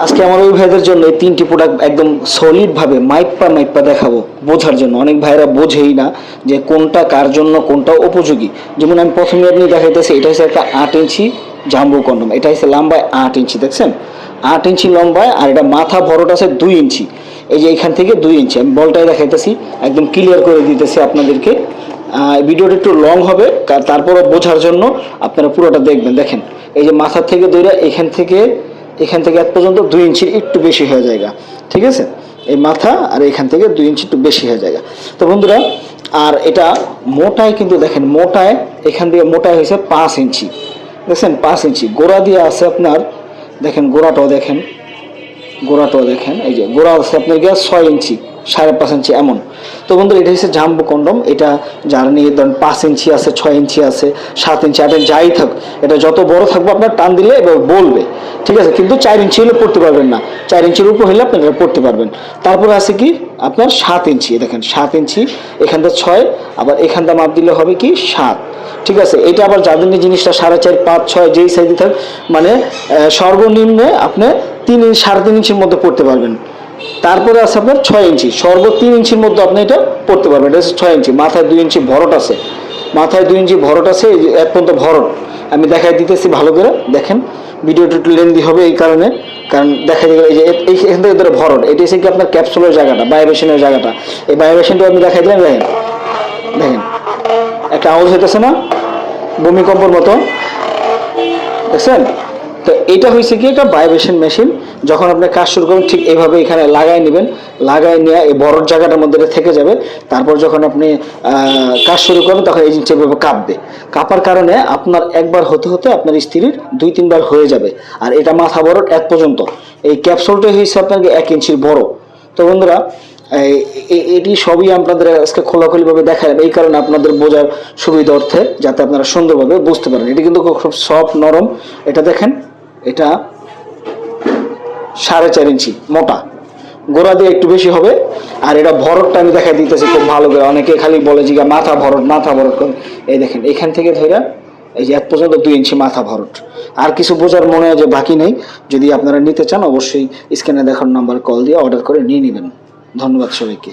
আজকে আমার ওই ভাইদের জন্য এই 3টি প্রোডাক্ট একদম সলিড ভাবে মাইপ্পা দেখাবো, বোঝার জন্য। অনেক ভাইরা বোঝেই না যে কোনটা কার জন্য, কোনটা উপযোগী। যেমন আমি প্রথমে আপনি দেখাইতেছি, এটা হচ্ছে একটা 8 ইঞ্চি জাম্বো কন্ডম। এটা হচ্ছে লম্বায় 8 ইঞ্চি, দেখছেন 8 ইঞ্চি লম্বায়, আর এটা মাথা ভরট আছে 2 ইঞ্চি। এই যে এখান থেকে 2 ইঞ্চি আমি বলটাই দেখাইতেছি, একদম ক্লিয়ার করে দিতেছি আপনাদেরকে। ভিডিওটা একটু লং হবে, তারপরও বোঝার জন্য আপনারা পুরোটা দেখবেন। দেখেন এই যে মাথা থেকে দইরা এখান থেকে এক পর্যন্ত 2 ইঞ্চির একটু বেশি হয়ে যায়, ঠিক আছে? এই মাথা আর এখান থেকে 2 ইঞ্চি একটু বেশি হয়ে যায়। তো বন্ধুরা, আর এটা মোটায় কিন্তু দেখেন, মোটায় এখান থেকে মোটায় হয়েছে 5 ইঞ্চি, দেখছেন 5 ইঞ্চি। গোড়া দিয়ে আছে আপনার, দেখেন গোড়াটাও দেখেন, এই যে গোড়া আছে আপনার গিয়ে 6 ইঞ্চি, 5.5 ইঞ্চি এমন। তো বন্ধুরা, এটা হচ্ছে জাম্বো কন্ডম। এটা যার নিয়ে ধরেন 5 ইঞ্চি আছে, 6 ইঞ্চি আছে, 7 ইঞ্চি, 8 ইঞ্চি, যাই থাক, এটা যত বড় থাকবে আপনার টান দিলে এবার বলবে, ঠিক আছে? কিন্তু 4 ইঞ্চি হলে পড়তে পারবেন না, 4 ইঞ্চির উপর হলে আপনি এটা পড়তে পারবেন। তারপরে আছে কি আপনার 7 ইঞ্চি, দেখেন 7 ইঞ্চি, এখানটা 6, আবার এখানটা মাপ দিলে হবে কি 7, ঠিক আছে? এটা আবার যাদের নিয়ে জিনিসটা 4.5, 5, 6 যেই সাইজে থাক, মানে সর্বনিম্নে আপনি 3 ইঞ্চি, 3.5 ইঞ্চির মধ্যে পড়তে পারবেন। তারপরে আছে আপনার 6 ইঞ্চি, সর্ব 3 ইঞ্চির মধ্যে আপনি এটা পড়তে পারবেন। এটা হচ্ছে 6 ইঞ্চি। মাথায় 2 ইঞ্চি ভরট আছে, এই যে এক পর্যন্ত ভরট আমি দেখাই দিতেছি ভালো করে। দেখেন ভিডিওটা একটু লেন্দি হবে এই কারণে, কারণ দেখাই দিলে এই যে এখান থেকে ধরে ভরট, এটা হচ্ছে কি আপনার ক্যাপসুলের জায়গাটা, বায়োবেশনের জায়গাটা। এই বায়োবেশনটা আমি দেখাই দিলাম। দেখেন একটা আওয়াজ হইতেছে না, ভূমিকম্পর মতো, দেখছেন? তো এটা হয়েছে কি একটা ভাইব্রেশন মেশিন। যখন আপনি কাজ শুরু করবেন ঠিক এইভাবে এখানে লাগাই নেবেন, লাগাই নিয়ে এই বড় জায়গাটার মধ্যে থেকে যাবে। তারপর যখন আপনি কাজ শুরু করবেন তখন এই জিনিসটা এভাবে কাঁপবে। কাঁপার কারণে আপনার একবার হতে হতে আপনার স্ত্রীর 2-3 বার হয়ে যাবে। আর এটা মাথা বড় এক পর্যন্ত। এই ক্যাপসুলটা হয়েছে আপনাকে 1 ইঞ্চির বড়। তো বন্ধুরা, এটি সবই আপনাদের আজকে খোলাখুলিভাবে দেখালাম এই কারণে আপনাদের বোঝার সুবিধার্থে, যাতে আপনারা সুন্দরভাবে বুঝতে পারেন। এটি কিন্তু খুব সফট, নরম। এটা দেখেন, এটা 4.5 ইঞ্চি মোটা, গোড়া দিয়ে একটু বেশি হবে। আর এটা ভরটটা আমি দেখাই দিতেছি খুব ভালো করে। অনেকে খালি বলে যে মাথা ভরট। এই দেখেন এখান থেকে ধরে এই যে এক পর্যন্ত 2 ইঞ্চি মাথা ভরট। আর কিছু বোঝার মনে হয় যে বাকি নেই। যদি আপনারা নিতে চান অবশ্যই স্ক্রিনে দেখার নাম্বার কল দিয়ে অর্ডার করে নিয়ে নেবেন। ধন্যবাদ সবাইকে।